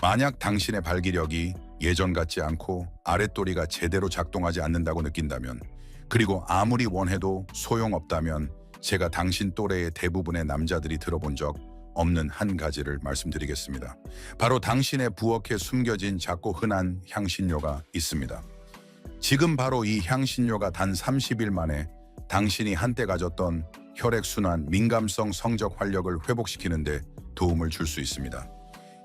만약 당신의 발기력이 예전 같지 않고 아랫도리가 제대로 작동하지 않는다고 느낀다면, 그리고 아무리 원해도 소용없다면 제가 당신 또래의 대부분의 남자들이 들어본 적 없는 한 가지를 말씀드리겠습니다. 바로 당신의 부엌에 숨겨진 작고 흔한 향신료가 있습니다. 지금 바로 이 향신료가 단 30일 만에 당신이 한때 가졌던 혈액순환, 민감성 성적 활력을 회복시키는데 도움을 줄 수 있습니다.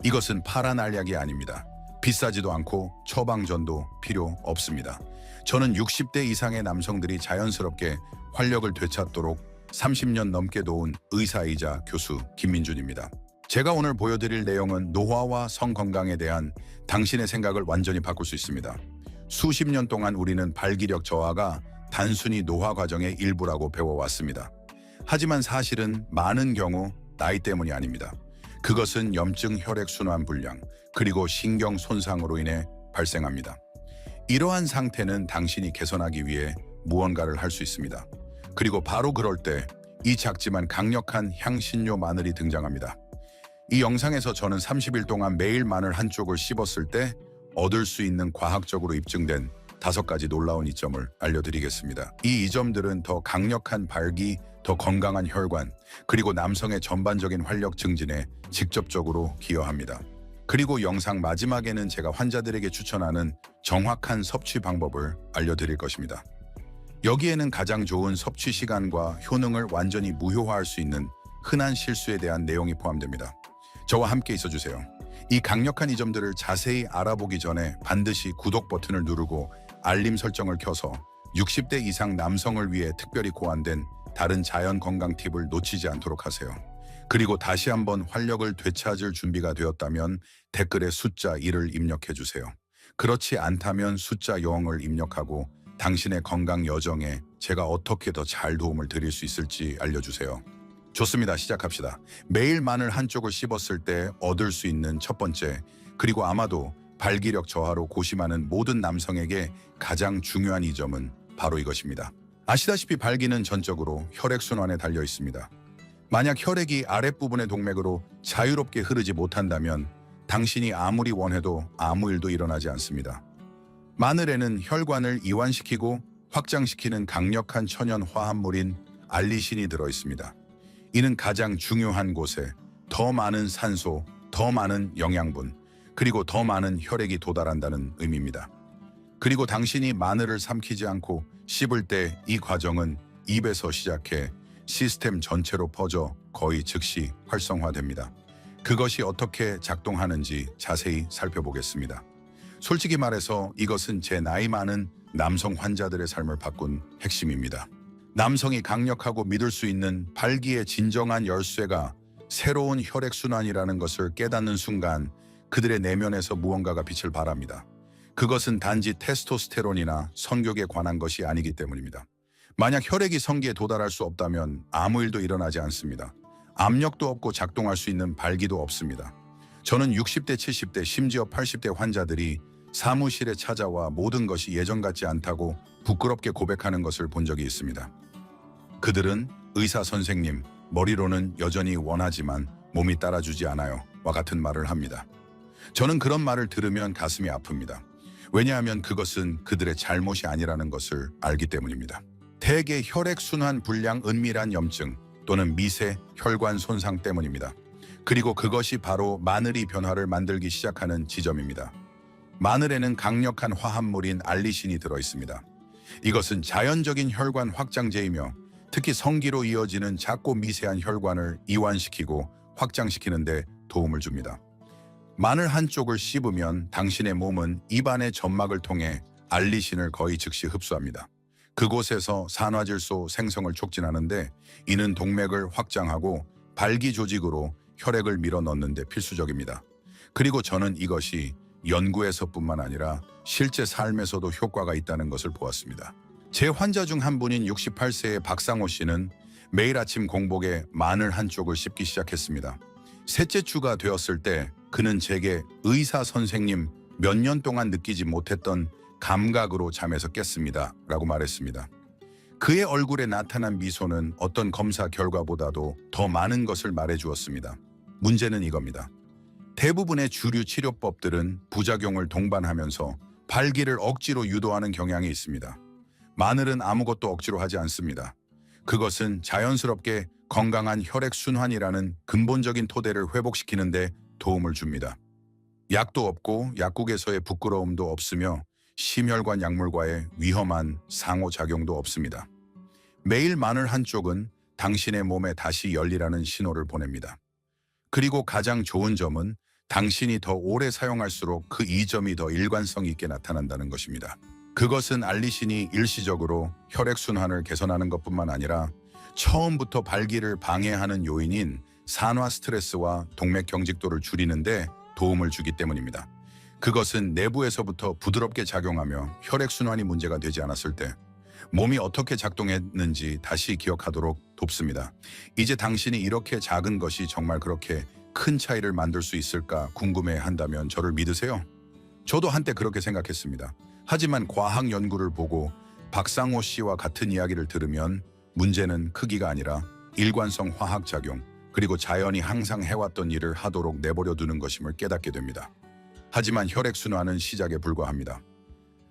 이것은 파란 알약이 아닙니다. 비싸지도 않고 처방전도 필요 없습니다. 저는 60대 이상의 남성들이 자연스럽게 활력을 되찾도록 30년 넘게 도운 의사이자 교수 김민준입니다. 제가 오늘 보여드릴 내용은 노화와 성건강에 대한 당신의 생각을 완전히 바꿀 수 있습니다. 수십 년 동안 우리는 발기력 저하가 단순히 노화 과정의 일부라고 배워왔습니다. 하지만 사실은 많은 경우 나이 때문이 아닙니다. 그것은 염증, 혈액순환 불량, 그리고 신경 손상으로 인해 발생합니다. 이러한 상태는 당신이 개선하기 위해 무언가를 할 수 있습니다. 그리고 바로 그럴 때 이 작지만 강력한 향신료 마늘이 등장합니다. 이 영상에서 저는 30일 동안 매일 마늘 한 쪽을 씹었을 때 얻을 수 있는 과학적으로 입증된 5가지 놀라운 이점을 알려드리겠습니다. 이 이점들은 더 강력한 발기, 더 건강한 혈관, 그리고 남성의 전반적인 활력 증진에 직접적으로 기여합니다. 그리고 영상 마지막에는 제가 환자들에게 추천하는 정확한 섭취 방법을 알려드릴 것입니다. 여기에는 가장 좋은 섭취 시간과 효능을 완전히 무효화할 수 있는 흔한 실수에 대한 내용이 포함됩니다. 저와 함께 있어주세요. 이 강력한 이점들을 자세히 알아보기 전에 반드시 구독 버튼을 누르고 알림 설정을 켜서 60대 이상 남성을 위해 특별히 고안된 다른 자연 건강 팁을 놓치지 않도록 하세요. 그리고 다시 한번 활력을 되찾을 준비가 되었다면 댓글에 숫자 1을 입력해주세요. 그렇지 않다면 숫자 0을 입력하고 당신의 건강 여정에 제가 어떻게 더 잘 도움을 드릴 수 있을지 알려주세요. 좋습니다. 시작합시다. 매일 마늘 한 쪽을 씹었을 때 얻을 수 있는 첫 번째, 그리고 아마도 발기력 저하로 고심하는 모든 남성에게 가장 중요한 이 점은 바로 이것입니다. 아시다시피 발기는 전적으로 혈액순환에 달려 있습니다. 만약 혈액이 아랫부분의 동맥으로 자유롭게 흐르지 못한다면 당신이 아무리 원해도 아무 일도 일어나지 않습니다. 마늘에는 혈관을 이완시키고 확장시키는 강력한 천연 화합물인 알리신이 들어있습니다. 이는 가장 중요한 곳에 더 많은 산소, 더 많은 영양분, 그리고 더 많은 혈액이 도달한다는 의미입니다. 그리고 당신이 마늘을 삼키지 않고 씹을 때 이 과정은 입에서 시작해 시스템 전체로 퍼져 거의 즉시 활성화됩니다. 그것이 어떻게 작동하는지 자세히 살펴보겠습니다. 솔직히 말해서 이것은 제 나이 많은 남성 환자들의 삶을 바꾼 핵심입니다. 남성이 강력하고 믿을 수 있는 발기의 진정한 열쇠가 새로운 혈액순환이라는 것을 깨닫는 순간 그들의 내면에서 무언가가 빛을 발합니다. 그것은 단지 테스토스테론이나 성욕에 관한 것이 아니기 때문입니다. 만약 혈액이 성기에 도달할 수 없다면 아무 일도 일어나지 않습니다. 압력도 없고 작동할 수 있는 발기도 없습니다. 저는 60대, 70대, 심지어 80대 환자들이 사무실에 찾아와 모든 것이 예전 같지 않다고 부끄럽게 고백하는 것을 본 적이 있습니다. 그들은 의사 선생님, 머리로는 여전히 원하지만 몸이 따라주지 않아요 와 같은 말을 합니다. 저는 그런 말을 들으면 가슴이 아픕니다. 왜냐하면 그것은 그들의 잘못이 아니라는 것을 알기 때문입니다. 대개 혈액순환 불량, 은밀한 염증 또는 미세 혈관 손상 때문입니다. 그리고 그것이 바로 마늘이 변화를 만들기 시작하는 지점입니다. 마늘에는 강력한 화합물인 알리신이 들어있습니다. 이것은 자연적인 혈관 확장제이며 특히 성기로 이어지는 작고 미세한 혈관을 이완시키고 확장시키는 데 도움을 줍니다. 마늘 한 쪽을 씹으면 당신의 몸은 입안의 점막을 통해 알리신을 거의 즉시 흡수합니다. 그곳에서 산화질소 생성을 촉진하는데 이는 동맥을 확장하고 발기 조직으로 혈액을 밀어 넣는 데 필수적입니다. 그리고 저는 이것이 연구에서뿐만 아니라 실제 삶에서도 효과가 있다는 것을 보았습니다. 제 환자 중 한 분인 68세의 박상호 씨는 매일 아침 공복에 마늘 한 쪽을 씹기 시작했습니다. 셋째 주가 되었을 때 그는 제게 의사 선생님, 몇 년 동안 느끼지 못했던 감각으로 잠에서 깼습니다 라고 말했습니다. 그의 얼굴에 나타난 미소는 어떤 검사 결과보다도 더 많은 것을 말해주었습니다. 문제는 이겁니다. 대부분의 주류 치료법들은 부작용을 동반하면서 발기를 억지로 유도하는 경향이 있습니다. 마늘은 아무것도 억지로 하지 않습니다. 그것은 자연스럽게 건강한 혈액순환이라는 근본적인 토대를 회복시키는 데 도움을 줍니다. 약도 없고 약국에서의 부끄러움도 없으며 심혈관 약물과의 위험한 상호작용도 없습니다. 매일 마늘 한쪽은 당신의 몸에 다시 열리라는 신호를 보냅니다. 그리고 가장 좋은 점은 당신이 더 오래 사용할수록 그 이점이 더 일관성 있게 나타난다는 것입니다. 그것은 알리신이 일시적으로 혈액순환을 개선하는 것뿐만 아니라 처음부터 발기를 방해하는 요인인 산화 스트레스와 동맥 경직도를 줄이는데 도움을 주기 때문입니다. 그것은 내부에서부터 부드럽게 작용하며 혈액순환이 문제가 되지 않았을 때 몸이 어떻게 작동했는지 다시 기억하도록 돕습니다. 이제 당신이 이렇게 작은 것이 정말 그렇게 큰 차이를 만들 수 있을까 궁금해한다면 저를 믿으세요? 저도 한때 그렇게 생각했습니다. 하지만 과학 연구를 보고 박상호 씨와 같은 이야기를 들으면 문제는 크기가 아니라 일관성 화학작용, 그리고 자연이 항상 해왔던 일을 하도록 내버려 두는 것임을 깨닫게 됩니다. 하지만 혈액순환은 시작에 불과합니다.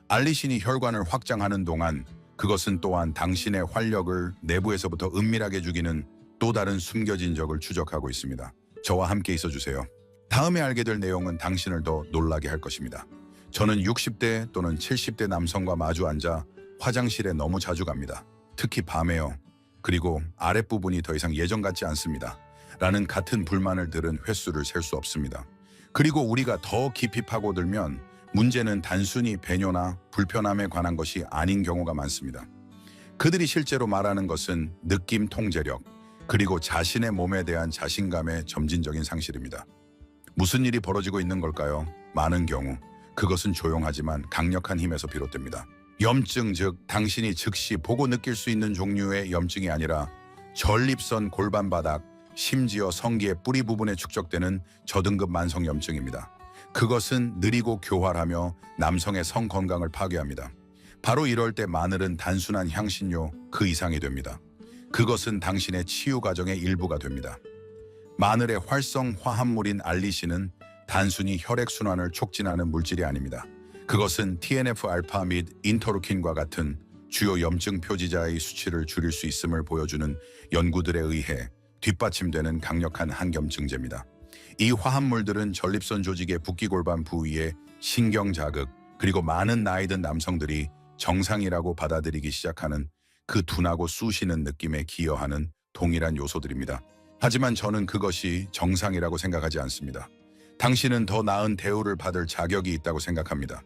알리신이 혈관을 확장하는 동안 그것은 또한 당신의 활력을 내부에서부터 은밀하게 죽이는 또 다른 숨겨진 적을 추적하고 있습니다. 저와 함께 있어주세요. 다음에 알게 될 내용은 당신을 더 놀라게 할 것입니다. 저는 60대 또는 70대 남성과 마주 앉아 화장실에 너무 자주 갑니다. 특히 밤에요. 그리고 아랫부분이 더 이상 예전 같지 않습니다. 라는 같은 불만을 들은 횟수를 셀 수 없습니다. 그리고 우리가 더 깊이 파고들면 문제는 단순히 배뇨나 불편함에 관한 것이 아닌 경우가 많습니다. 그들이 실제로 말하는 것은 느낌 통제력, 그리고 자신의 몸에 대한 자신감의 점진적인 상실입니다. 무슨 일이 벌어지고 있는 걸까요? 많은 경우 그것은 조용하지만 강력한 힘에서 비롯됩니다. 염증, 즉 당신이 즉시 보고 느낄 수 있는 종류의 염증이 아니라 전립선, 골반 바닥, 심지어 성기의 뿌리 부분에 축적되는 저등급 만성염증입니다. 그것은 느리고 교활하며 남성의 성 건강을 파괴합니다. 바로 이럴 때 마늘은 단순한 향신료 그 이상이 됩니다. 그것은 당신의 치유 과정의 일부가 됩니다. 마늘의 활성 화합물인 알리신은 단순히 혈액순환을 촉진하는 물질이 아닙니다. 그것은 TNF-알파 및 인터루킨과 같은 주요 염증 표지자의 수치를 줄일 수 있음을 보여주는 연구들에 의해 뒷받침되는 강력한 항염증제입니다. 이 화합물들은 전립선 조직의 붓기골반 부위의 신경 자극, 그리고 많은 나이 든 남성들이 정상이라고 받아들이기 시작하는 그 둔하고 쑤시는 느낌에 기여하는 동일한 요소들입니다. 하지만 저는 그것이 정상이라고 생각하지 않습니다. 당신은 더 나은 대우를 받을 자격이 있다고 생각합니다.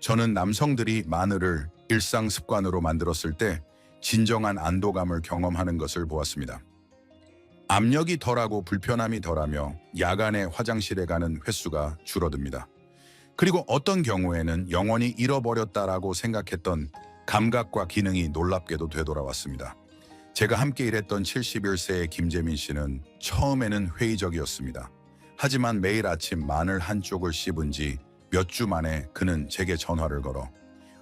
저는 남성들이 마늘을 일상 습관으로 만들었을 때 진정한 안도감을 경험하는 것을 보았습니다. 압력이 덜하고 불편함이 덜하며 야간에 화장실에 가는 횟수가 줄어듭니다. 그리고 어떤 경우에는 영원히 잃어버렸다라고 생각했던 감각과 기능이 놀랍게도 되돌아왔습니다. 제가 함께 일했던 71세의 김재민 씨는 처음에는 회의적이었습니다. 하지만 매일 아침 마늘 한쪽을 씹은 지 몇 주 만에 그는 제게 전화를 걸어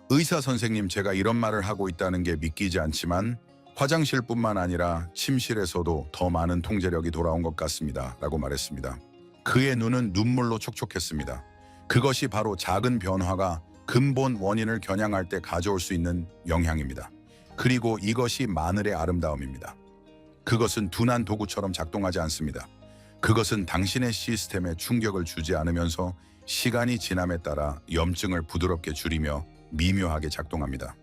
의사 선생님, 제가 이런 말을 하고 있다는 게 믿기지 않지만 화장실뿐만 아니라 침실에서도 더 많은 통제력이 돌아온 것 같습니다. 라고 말했습니다. 그의 눈은 눈물로 촉촉했습니다. 그것이 바로 작은 변화가 근본 원인을 겨냥할 때 가져올 수 있는 영향입니다. 그리고 이것이 마늘의 아름다움입니다. 그것은 둔한 도구처럼 작동하지 않습니다. 그것은 당신의 시스템에 충격을 주지 않으면서 시간이 지남에 따라 염증을 부드럽게 줄이며 미묘하게 작동합니다.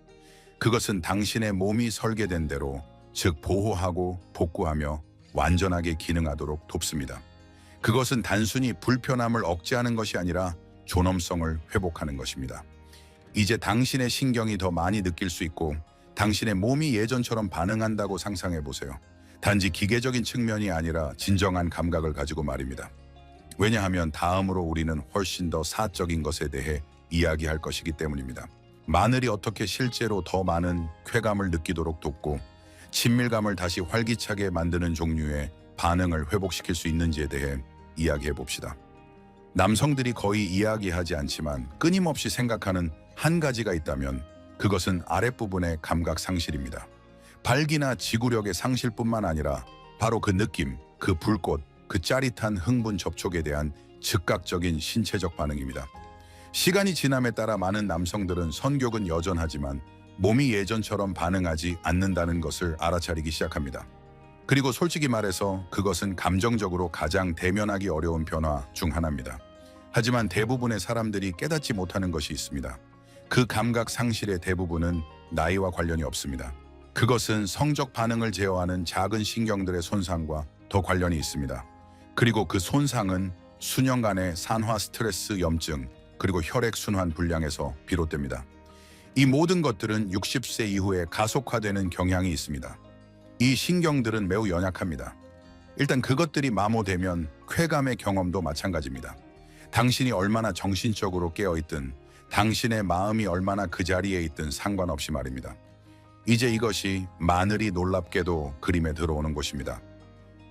그것은 당신의 몸이 설계된 대로, 즉 보호하고 복구하며 완전하게 기능하도록 돕습니다. 그것은 단순히 불편함을 억제하는 것이 아니라 존엄성을 회복하는 것입니다. 이제 당신의 신경이 더 많이 느낄 수 있고 당신의 몸이 예전처럼 반응한다고 상상해 보세요. 단지 기계적인 측면이 아니라 진정한 감각을 가지고 말입니다. 왜냐하면 다음으로 우리는 훨씬 더 사적인 것에 대해 이야기할 것이기 때문입니다. 마늘이 어떻게 실제로 더 많은 쾌감을 느끼도록 돕고 친밀감을 다시 활기차게 만드는 종류의 반응을 회복시킬 수 있는지에 대해 이야기해 봅시다. 남성들이 거의 이야기하지 않지만 끊임없이 생각하는 한 가지가 있다면 그것은 아랫부분의 감각 상실입니다. 발기나 지구력의 상실뿐만 아니라 바로 그 느낌, 그 불꽃, 그 짜릿한 흥분 접촉에 대한 즉각적인 신체적 반응입니다. 시간이 지남에 따라 많은 남성들은 성욕은 여전하지만 몸이 예전처럼 반응하지 않는다는 것을 알아차리기 시작합니다. 그리고 솔직히 말해서 그것은 감정적으로 가장 대면하기 어려운 변화 중 하나입니다. 하지만 대부분의 사람들이 깨닫지 못하는 것이 있습니다. 그 감각 상실의 대부분은 나이와 관련이 없습니다. 그것은 성적 반응을 제어하는 작은 신경들의 손상과 더 관련이 있습니다. 그리고 그 손상은 수년간의 산화 스트레스 염증 그리고 혈액순환 불량에서 비롯됩니다. 이 모든 것들은 60세 이후에 가속화되는 경향이 있습니다. 이 신경들은 매우 연약합니다. 일단 그것들이 마모되면 쾌감의 경험도 마찬가지입니다. 당신이 얼마나 정신적으로 깨어있든 당신의 마음이 얼마나 그 자리에 있든 상관없이 말입니다. 이제 이것이 마늘이 놀랍게도 그림에 들어오는 곳입니다.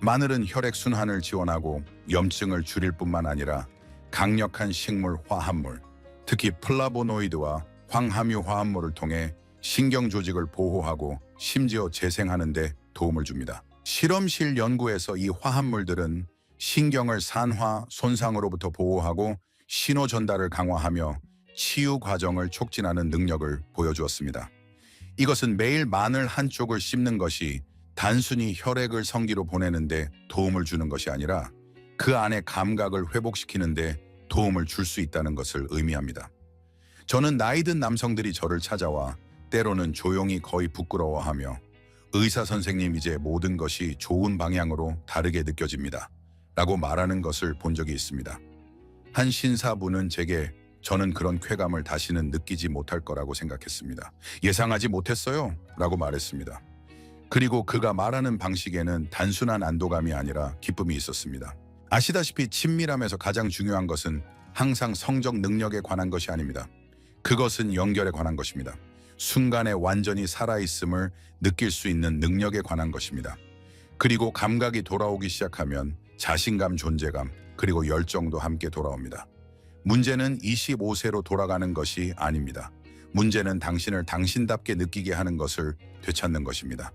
마늘은 혈액순환을 지원하고 염증을 줄일 뿐만 아니라 강력한 식물 화합물, 특히 플라보노이드와 황함유 화합물을 통해 신경 조직을 보호하고 심지어 재생하는 데 도움을 줍니다. 실험실 연구에서 이 화합물들은 신경을 산화, 손상으로부터 보호하고 신호 전달을 강화하며 치유 과정을 촉진하는 능력을 보여주었습니다. 이것은 매일 마늘 한쪽을 씹는 것이 단순히 혈액을 성기로 보내는데 도움을 주는 것이 아니라 그 안의 감각을 회복시키는데 도움을 줄 수 있다는 것을 의미합니다. 저는 나이든 남성들이 저를 찾아와 때로는 조용히 거의 부끄러워하며 의사 선생님 이제 모든 것이 좋은 방향으로 다르게 느껴집니다. 라고 말하는 것을 본 적이 있습니다. 한 신사분은 제게 저는 그런 쾌감을 다시는 느끼지 못할 거라고 생각했습니다. 예상하지 못했어요. 라고 말했습니다. 그리고 그가 말하는 방식에는 단순한 안도감이 아니라 기쁨이 있었습니다. 아시다시피 친밀함에서 가장 중요한 것은 항상 성적 능력에 관한 것이 아닙니다. 그것은 연결에 관한 것입니다. 순간에 완전히 살아있음을 느낄 수 있는 능력에 관한 것입니다. 그리고 감각이 돌아오기 시작하면 자신감, 존재감, 그리고 열정도 함께 돌아옵니다. 문제는 25세로 돌아가는 것이 아닙니다. 문제는 당신을 당신답게 느끼게 하는 것을 되찾는 것입니다.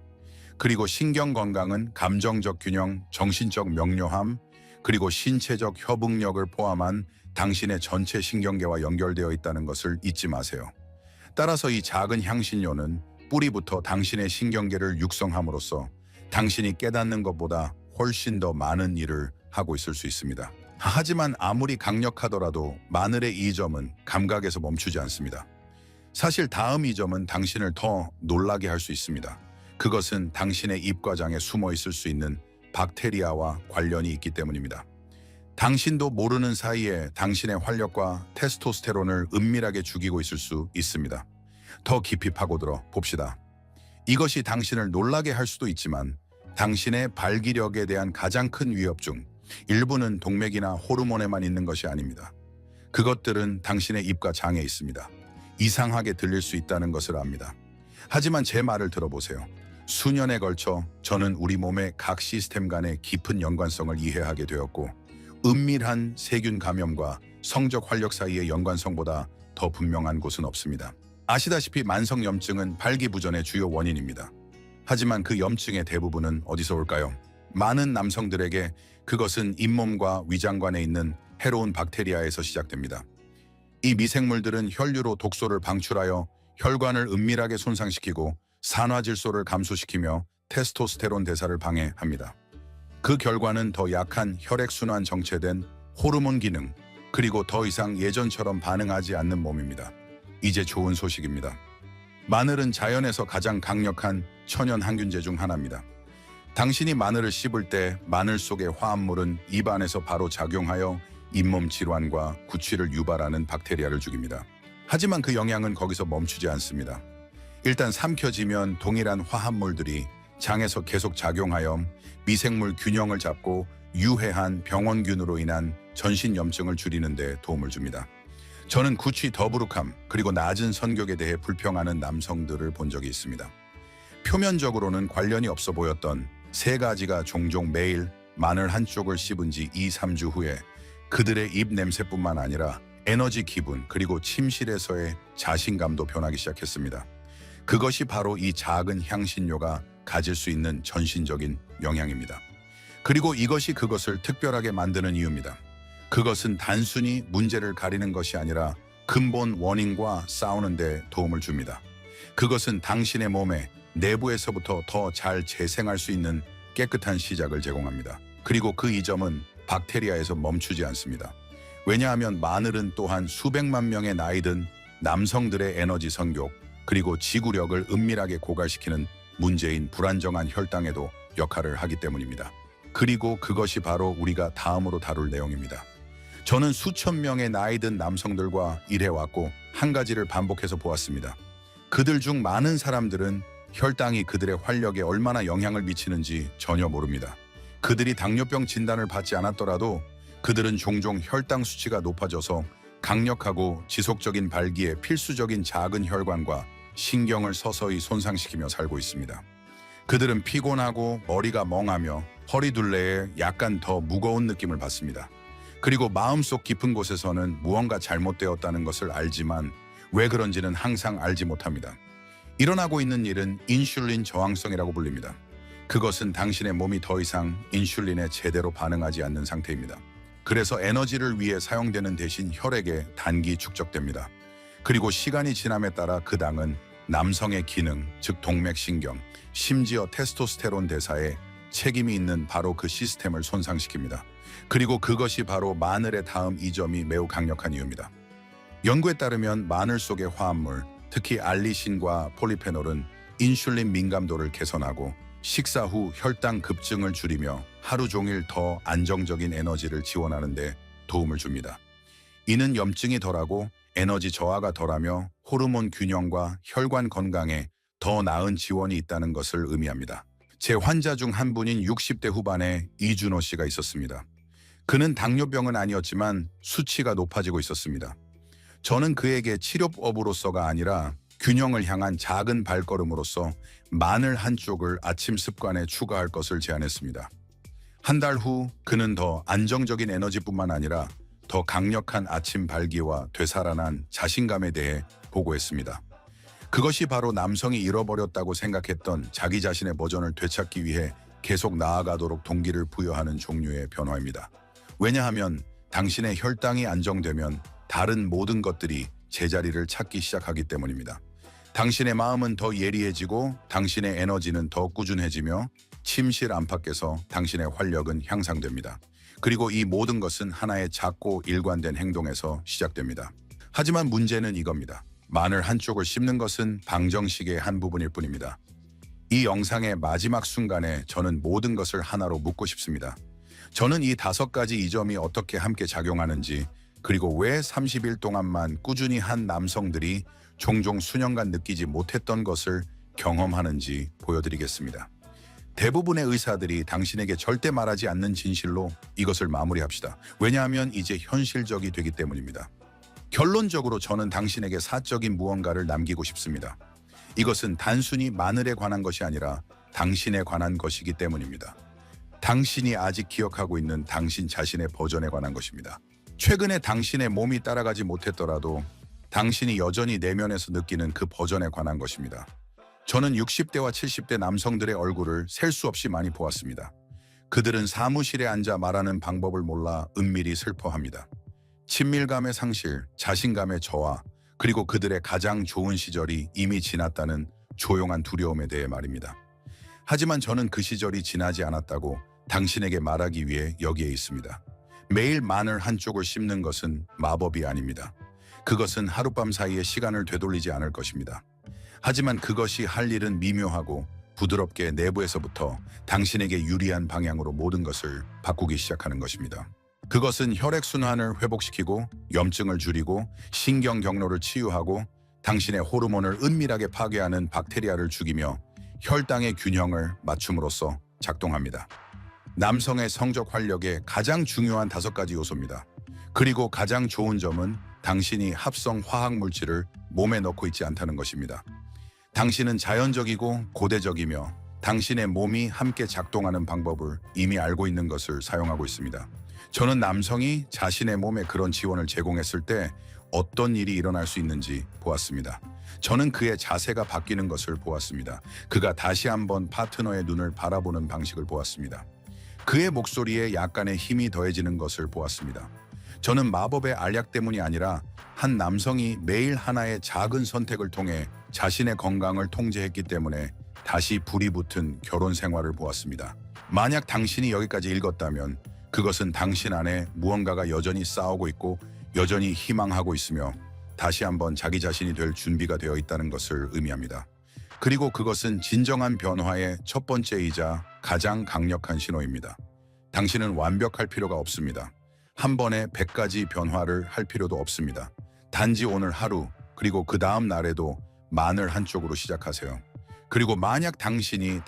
그리고 신경 건강은 감정적 균형, 정신적 명료함, 그리고 신체적 협응력을 포함한 당신의 전체 신경계와 연결되어 있다는 것을 잊지 마세요. 따라서 이 작은 향신료는 뿌리부터 당신의 신경계를 육성함으로써 당신이 깨닫는 것보다 훨씬 더 많은 일을 하고 있을 수 있습니다. 하지만 아무리 강력하더라도 마늘의 이 점은 감각에서 멈추지 않습니다. 사실 다음 이 점은 당신을 더 놀라게 할 수 있습니다. 그것은 당신의 입과장에 숨어 있을 수 있는 박테리아와 관련이 있기 때문입니다. 당신도 모르는 사이에 당신의 활력과 테스토스테론을 은밀하게 죽이고 있을 수 있습니다. 더 깊이 파고들어 봅시다. 이것이 당신을 놀라게 할 수도 있지만 당신의 발기력에 대한 가장 큰 위협 중 일부는 동맥이나 호르몬에만 있는 것이 아닙니다. 그것들은 당신의 입과 장에 있습니다. 이상하게 들릴 수 있다는 것을 압니다. 하지만 제 말을 들어보세요. 수년에 걸쳐 저는 우리 몸의 각 시스템 간의 깊은 연관성을 이해하게 되었고 은밀한 세균 감염과 성적 활력 사이의 연관성보다 더 분명한 곳은 없습니다. 아시다시피 만성염증은 발기부전의 주요 원인입니다. 하지만 그 염증의 대부분은 어디서 올까요? 많은 남성들에게 그것은 잇몸과 위장관에 있는 해로운 박테리아에서 시작됩니다. 이 미생물들은 혈류로 독소를 방출하여 혈관을 은밀하게 손상시키고 산화질소를 감소시키며 테스토스테론 대사를 방해합니다. 그 결과는 더 약한 혈액순환 정체된 호르몬 기능, 그리고 더 이상 예전처럼 반응하지 않는 몸입니다. 이제 좋은 소식입니다. 마늘은 자연에서 가장 강력한 천연 항균제 중 하나입니다. 당신이 마늘을 씹을 때 마늘 속의 화합물은 입안에서 바로 작용하여 잇몸 질환과 구취를 유발하는 박테리아를 죽입니다. 하지만 그 영향은 거기서 멈추지 않습니다. 일단 삼켜지면 동일한 화합물들이 장에서 계속 작용하여 미생물 균형을 잡고 유해한 병원균으로 인한 전신 염증을 줄이는 데 도움을 줍니다. 저는 구취 더부룩함 그리고 낮은 선격에 대해 불평하는 남성들을 본 적이 있습니다. 표면적으로는 관련이 없어 보였던 세 가지가 종종 매일 마늘 한쪽을 씹은 지 2-3주 후에 그들의 입 냄새뿐만 아니라 에너지 기분 그리고 침실에서의 자신감도 변하기 시작했습니다. 그것이 바로 이 작은 향신료가 가질 수 있는 전신적인 영향입니다. 그리고 이것이 그것을 특별하게 만드는 이유입니다. 그것은 단순히 문제를 가리는 것이 아니라 근본 원인과 싸우는 데 도움을 줍니다. 그것은 당신의 몸에 내부에서부터 더 잘 재생할 수 있는 깨끗한 시작을 제공합니다. 그리고 그 이점은 박테리아에서 멈추지 않습니다. 왜냐하면 마늘은 또한 수백만 명의 나이든 남성들의 에너지 성욕 그리고 지구력을 은밀하게 고갈시키는 문제인 불안정한 혈당에도 역할을 하기 때문입니다. 그리고 그것이 바로 우리가 다음으로 다룰 내용입니다. 저는 수천 명의 나이든 남성들과 일해왔고 한 가지를 반복해서 보았습니다. 그들 중 많은 사람들은 혈당이 그들의 활력에 얼마나 영향을 미치는지 전혀 모릅니다. 그들이 당뇨병 진단을 받지 않았더라도 그들은 종종 혈당 수치가 높아져서 강력하고 지속적인 발기에 필수적인 작은 혈관과 신경을 서서히 손상시키며 살고 있습니다. 그들은 피곤하고 머리가 멍하며 허리둘레에 약간 더 무거운 느낌을 받습니다. 그리고 마음속 깊은 곳에서는 무언가 잘못되었다는 것을 알지만 왜 그런지는 항상 알지 못합니다. 일어나고 있는 일은 인슐린 저항성이라고 불립니다. 그것은 당신의 몸이 더 이상 인슐린에 제대로 반응하지 않는 상태입니다. 그래서 에너지를 위해 사용되는 대신 혈액에 단기 축적됩니다. 그리고 시간이 지남에 따라 그 당은 남성의 기능, 즉 동맥신경, 심지어 테스토스테론 대사에 책임이 있는 바로 그 시스템을 손상시킵니다. 그리고 그것이 바로 마늘의 다음 이점이 매우 강력한 이유입니다. 연구에 따르면 마늘 속의 화합물, 특히 알리신과 폴리페놀은 인슐린 민감도를 개선하고 식사 후 혈당 급증을 줄이며 하루 종일 더 안정적인 에너지를 지원하는 데 도움을 줍니다. 이는 염증이 덜하고 에너지 저하가 덜하며 호르몬 균형과 혈관 건강에 더 나은 지원이 있다는 것을 의미합니다. 제 환자 중 한 분인 60대 후반의 이준호 씨가 있었습니다. 그는 당뇨병은 아니었지만 수치가 높아지고 있었습니다. 저는 그에게 치료법으로서가 아니라 균형을 향한 작은 발걸음으로써 마늘 한 쪽을 아침 습관에 추가할 것을 제안했습니다. 한 달 후 그는 더 안정적인 에너지뿐만 아니라 더 강력한 아침 발기와 되살아난 자신감에 대해 보고했습니다. 그것이 바로 남성이 잃어버렸다고 생각했던 자기 자신의 버전을 되찾기 위해 계속 나아가도록 동기를 부여하는 종류의 변화입니다. 왜냐하면 당신의 혈당이 안정되면 다른 모든 것들이 제자리를 찾기 시작하기 때문입니다. 당신의 마음은 더 예리해지고 당신의 에너지는 더 꾸준해지며 침실 안팎에서 당신의 활력은 향상됩니다. 그리고 이 모든 것은 하나의 작고 일관된 행동에서 시작됩니다. 하지만 문제는 이겁니다. 마늘 한쪽을 씹는 것은 방정식의 한 부분일 뿐입니다. 이 영상의 마지막 순간에 저는 모든 것을 하나로 묻고 싶습니다. 저는 이 5가지 이점이 어떻게 함께 작용하는지 그리고 왜 30일 동안만 꾸준히 한 남성들이 종종 수년간 느끼지 못했던 것을 경험하는지 보여드리겠습니다. 대부분의 의사들이 당신에게 절대 말하지 않는 진실로 이것을 마무리합시다. 왜냐하면 이제 현실적이 되기 때문입니다. 결론적으로 저는 당신에게 사적인 무언가를 남기고 싶습니다. 이것은 단순히 마늘에 관한 것이 아니라 당신에 관한 것이기 때문입니다. 당신이 아직 기억하고 있는 당신 자신의 버전에 관한 것입니다. 최근에 당신의 몸이 따라가지 못했더라도 당신이 여전히 내면에서 느끼는 그 버전에 관한 것입니다. 저는 60대와 70대 남성들의 얼굴을 셀 수 없이 많이 보았습니다. 그들은 사무실에 앉아 말하는 방법을 몰라 은밀히 슬퍼합니다. 친밀감의 상실, 자신감의 저하, 그리고 그들의 가장 좋은 시절이 이미 지났다는 조용한 두려움에 대해 말입니다. 하지만 저는 그 시절이 지나지 않았다고 당신에게 말하기 위해 여기에 있습니다. 매일 마늘 한쪽을 씹는 것은 마법이 아닙니다. 그것은 하룻밤 사이에 시간을 되돌리지 않을 것입니다. 하지만 그것이 할 일은 미묘하고 부드럽게 내부에서부터 당신에게 유리한 방향으로 모든 것을 바꾸기 시작하는 것입니다. 그것은 혈액순환을 회복시키고 염증을 줄이고 신경 경로를 치유하고 당신의 호르몬을 은밀하게 파괴하는 박테리아를 죽이며 혈당의 균형을 맞춤으로써 작동합니다. 남성의 성적 활력의 가장 중요한 5가지 요소입니다. 그리고 가장 좋은 점은 당신이 합성 화학 물질을 몸에 넣고 있지 않다는 것입니다. 당신은 자연적이고 고대적이며 당신의 몸이 함께 작동하는 방법을 이미 알고 있는 것을 사용하고 있습니다. 저는 남성이 자신의 몸에 그런 지원을 제공했을 때 어떤 일이 일어날 수 있는지 보았습니다. 저는 그의 자세가 바뀌는 것을 보았습니다. 그가 다시 한번 파트너의 눈을 바라보는 방식을 보았습니다. 그의 목소리에 약간의 힘이 더해지는 것을 보았습니다. 저는 마법의 알약 때문이 아니라 한 남성이 매일 하나의 작은 선택을 통해 자신의 건강을 통제했기 때문에 다시 불이 붙은 결혼 생활을 보았습니다. 만약 당신이 여기까지 읽었다면 그것은 당신 안에 무언가가 여전히 싸우고 있고 여전히 희망하고 있으며 다시 한번 자기 자신이 될 준비가 되어 있다는 것을 의미합니다. 그리고 그것은 진정한 변화의 첫 번째이자 가장 강력한 신호입니다. 당신은 완벽할 필요가 없습니다. 한 번에 100가지 변화를 할 필요도 없습니다. 단지 오늘 하루 그리고 그 다음 날에도 마늘 한 쪽으로 시작하세요. 그리고 만약 당신의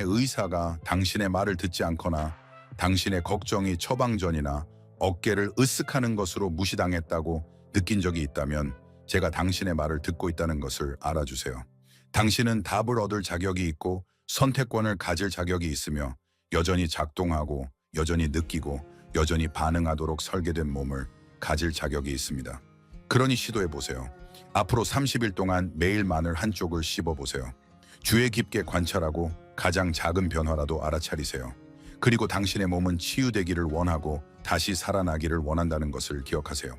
의사가 당신의 말을 듣지 않거나 당신의 걱정이 처방전이나 어깨를 으쓱하는 것으로 무시당했다고 느낀 적이 있다면 제가 당신의 말을 듣고 있다는 것을 알아주세요. 당신은 답을 얻을 자격이 있고 선택권을 가질 자격이 있으며 여전히 작동하고 여전히 느끼고 여전히 반응하도록 설계된 몸을 가질 자격이 있습니다. 그러니 시도해보세요. 앞으로 30일 동안 매일 마늘 한쪽을 씹어보세요. 주의 깊게 관찰하고 가장 작은 변화라도 알아차리세요. 그리고 당신의 몸은 치유되기를 원하고 다시 살아나기를 원한다는 것을 기억하세요.